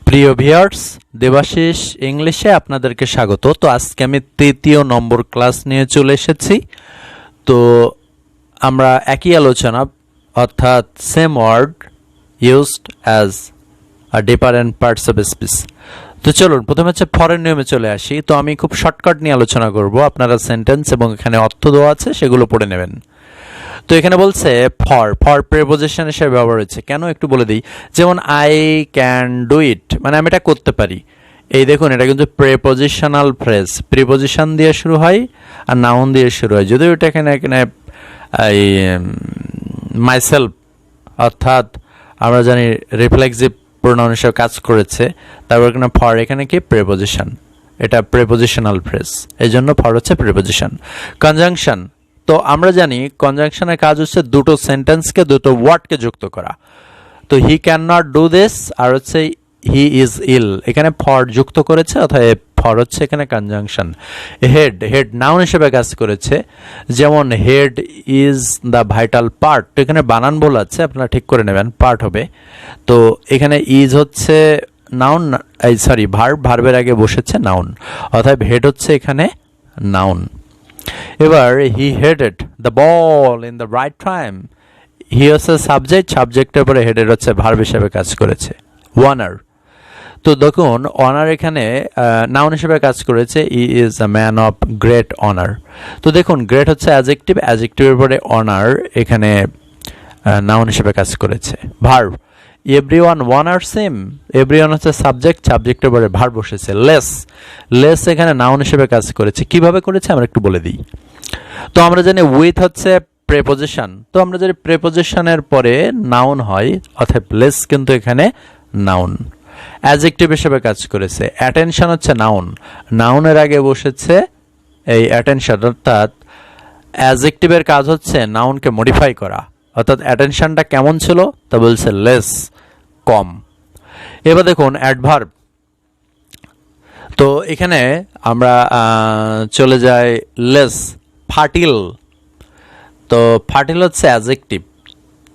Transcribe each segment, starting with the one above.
প্রিয় ভিউয়ার্স, দেবাশিস ইংলিশে আপনাদেরকে স্বাগত। তো আজকে আমি তৃতীয় নম্বর ক্লাস নিয়ে চলে এসেছি। তো আমরা একই আলোচনা, অর্থাৎ same word used as a different parts of speech. তো চলুন প্রথমে হচ্ছে ফরেন নিয়মে চলে আসি। তো আমি খুব শর্টকাট নিয়ে আলোচনা করব, আপনারা সেন্টেন্স এবং এখানে অর্থ দেওয়া আছে সেগুলো পড়ে নেবেন। তো এখানে বলছে ফর প্রেপোজিশন হিসেবে ব্যবহার হচ্ছে। কেন একটু বলে দিই, যেমন আই ক্যান ডু ইট, মানে আমি এটা করতে পারি। এই দেখুন, এটা কিন্তু প্রেপোজিশনাল ফ্রেজ, প্রিপোজিশন দিয়ে শুরু হয় আর নাউন দিয়ে শুরু হয়। যদিও এটা এখানে এখানে এই মাইসেলফ, অর্থাৎ আমরা জানি রিফ্লেক্সিভ প্রোনাউন হিসেবে কাজ করেছে। তারপর এখানে ফর, এখানে কি প্রেপোজিশন, এটা প্রেপোজিশনাল ফ্রেজ, এই জন্য ফর হচ্ছে প্রেপোজিশন। কনজাংশন, তো আমরা জানি কনজাংশনের কাজ হচ্ছে দুটো সেন্টেন্সকে, দুটো ওয়ার্ডকে যুক্ত করা। তো he can not do this আর হচ্ছে হি ইজ ইল, এখানে ফর যুক্ত করেছে, অর্থাৎ ফর হচ্ছে এখানে কনজাংশন। হেড নাউন হিসেবে কাজ করেছে, যেমন head is the vital part. তো এখানে বানান ভুল আছে, আপনারা ঠিক করে নেবেন, পার্ট হবে। তো এখানে ইজ হচ্ছে নাউন, সরি ভার্বের আগে বসেছে নাউন, অর্থাৎ হেড হচ্ছে এখানে নাউন। এবার he headed the ball in the right time, he হচ্ছে সাবজেক্ট, সাবজেক্টের পরে হেডেড হচ্ছে ভার্ব হিসেবে কাজ করেছে। ওয়ানার, তো দেখুন অনার এখানে নাউন হিসেবে কাজ করেছে, he is a man of great honour. তো দেখুন গ্রেট হচ্ছে অ্যাডজেক্টিভ, অ্যাডজেক্টিভের পরে অনার এখানে নাউন হিসেবে কাজ করেছে। ভার্ব, এভরিওয়ান ওয়ানার্স হিম, এভরিওয়ান হচ্ছে সাবজেক্ট, সাবজেক্টের পরে ভার্ব বসেছে। লেস এখানে নাউন হিসেবে কাজ করেছে। কিভাবে করেছে আমরা একটু বলে দিই। তো আমরা জানি উইথ হচ্ছে প্রেপোজিশন, তো আমরা জানি প্রেপোজিশনের পরে নাউন হয়, অর্থাৎ লেস কিন্তু এখানে নাউন। অ্যাডজেক্টিভ হিসেবে কাজ করেছে। অ্যাটেনশন হচ্ছে নাউন, নাউনের আগে বসেছে এই অ্যাটেনশন, অর্থাৎ অ্যাডজেক্টিভের কাজ হচ্ছে নাউনকে মডিফাই করা, অর্থাৎ অ্যাটেনশনটা কেমন ছিল তা বলছে লেস, কম। এবার দেখুন অ্যাডভার্ব, তো এখানে আমরা চলে যাই লেস। ফার্টিল, তো ফার্টিল হচ্ছে অ্যাডজেক্টিভ,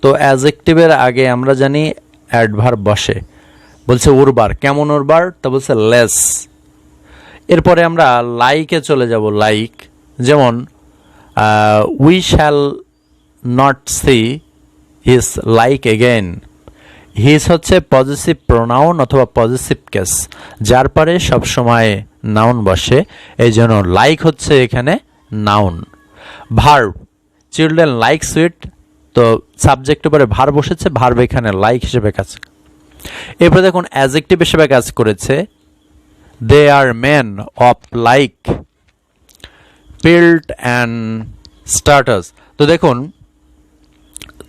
তো অ্যাডজেক্টিভের আগে আমরা জানি অ্যাডভার্ব বসে, বলছে উর্বার, কেমন উর্বার, তা বলছে লেস। এরপরে আমরা লাইকে চলে যাব। লাইক, যেমন we shall not see his like again. His হচ্ছে পজিটিভ প্রোনাউন অথবা পজিটিভ কেস, যার পরে সবসময় নাউন বসে, এই জন্য লাইক হচ্ছে এখানে noun. Verb, children like sweet, তো সাবজেক্টের পরে ভার্ব বসেছে, ভার্ব এখানে লাইক হিসেবে কাজ। এরপরে দেখুন অ্যাডজেক্টিভ হিসেবে কাজ করেছে, they are men of like build and starters. তো দেখুন,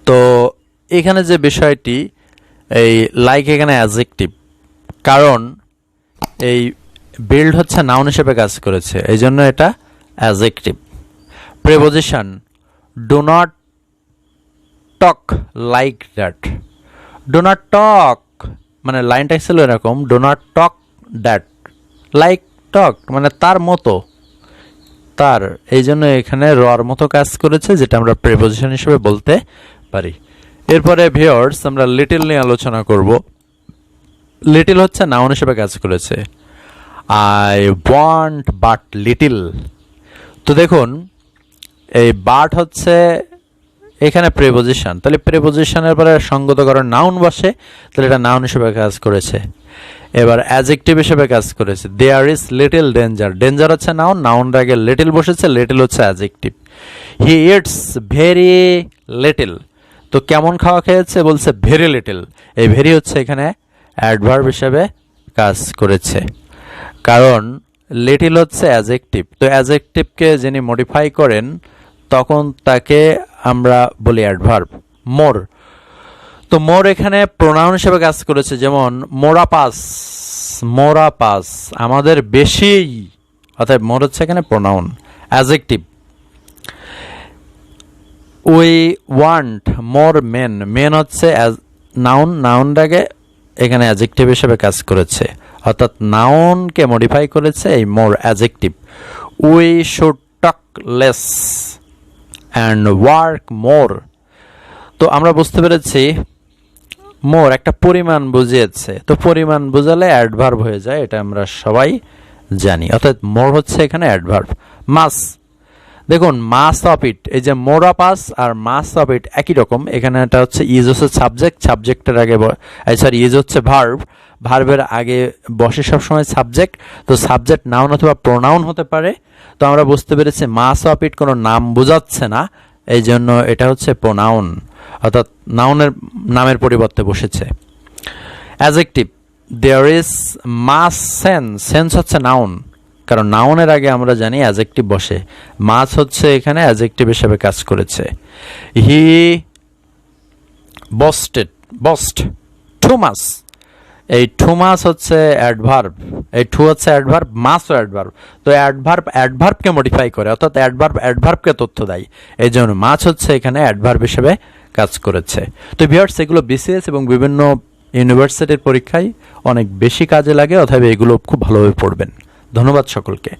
তো এখানে যে বিষয়টি, এই লাইক এখানে অ্যাডজেক্টিভ, কারণ এই বিল্ড হচ্ছে নাউন হিসেবে কাজ করেছে, এই জন্য এটা adjective. Preposition, do not talk like that, do not talk মানে লাইনটা ছিল এরকম, do not talk that, like talk মানে তার মতো, তার, এই জন্য এখানে রর মতো কাজ করেছে, যেটা আমরা প্রেপোজিশন হিসেবে বলতে পারি। এরপরে ভিউয়ার্স আমরা লিটল নিয়ে আলোচনা করব। লিটল হচ্ছে নাউন হিসেবে কাজ করেছে। আই ওয়ান্ট বাট লিটল, তো দেখুন এই বাট হচ্ছে এখানে প্রেপোজিশন, তাহলে প্রেপোজিশনের পরে সঙ্গতকরণ নাউন বসে, তাহলে এটা নাউন হিসেবে কাজ করেছে। এবার অ্যাডজেক্টিভ হিসেবে কাজ করেছে, there is little danger, danger হচ্ছে নাউন, নাউনের আগে লিটল বসেছে, লিটল হচ্ছে adjective. He eats very little, তো কেমন খাওয়া খেয়েছে, বলছে ভেরি লিটল, এই ভেরি হচ্ছে এখানে অ্যাডভার্ব হিসেবে কাজ করেছে, কারণ লিটল হচ্ছে অ্যাডজেক্টিভ। তো অ্যাডজেক্টিভকে যিনি মডিফাই করেন তখন তাকে আমরা বলি অ্যাডভার্ব। মোর, তো মোর এখানে প্রোনাউন হিসেবে কাজ করেছে, যেমন মোরাপাস, মোরাপাস আমাদের বেশি, অর্থাৎ মোর হচ্ছে এখানে pronoun. Adjective, we want more men, men হচ্ছে নাউন, নাউনটাকে এখানে অ্যাডজেক্টিভ হিসেবে কাজ করেছে, অর্থাৎ নাউনকে মডিফাই করেছে এই more, adjective. We should talk less and work more, তো আমরা বুঝতে পেরেছি মোর একটা পরিমাণ বুঝিয়েছে, তো পরিমাণ বোঝালে অ্যাডভার্ব হয়ে যায়, এটা আমরা সবাই জানি। অর্থাৎ মোর হচ্ছে এখানে অ্যাডভার্ব। মাস, দেখুন মাস অফ ইট, এই যে more of us R mass of it একই রকম। এখানে এটা হচ্ছে ইজ হচ্ছে সাবজেক্ট, সাবজেক্টের আগে সরি ইজ হচ্ছে ভার্ব, ভার্বের আগে বসে সবসময় সাবজেক্ট। তো সাবজেক্ট নাউন অথবা প্রোনাউন হতে পারে। তো আমরা বুঝতে পেরেছি মাস অফ ইট কোনো নাম বোঝাচ্ছে না, এই জন্য এটা হচ্ছে প্রোনাউন, অর্থাৎ নামের পরিবর্তে বসেছে। Adjective, there is much sense, sense হচ্ছে নাউন, কারণ নাউনের আগে আমরা জানি অ্যাডজেক্টিভ বসে। মাস হচ্ছে এখানে অ্যাডজেক্টিভ হিসেবে কাজ করেছে। হি বস্ট টু মাস, এই টু মাস হচ্ছে অ্যাডভার্ব, এই টু হচ্ছে অ্যাডভার্ব, মাসও অ্যাডভার্ব। তো অ্যাডভার্বকে মডিফাই করে, অর্থাৎ অ্যাডভার্বকে তথ্য দেয়, এই জন্য মাস হচ্ছে এখানে অ্যাডভার্ব হিসেবে কাজ করেছে। তো ভিউয়ার্স, এগুলো বিসিএস এবং বিভিন্ন ইউনিভার্সিটির পরীক্ষায় অনেক বেশি কাজে লাগে, অথবা এগুলো খুব ভালোভাবে পড়বেন। ধন্যবাদ সকলকে।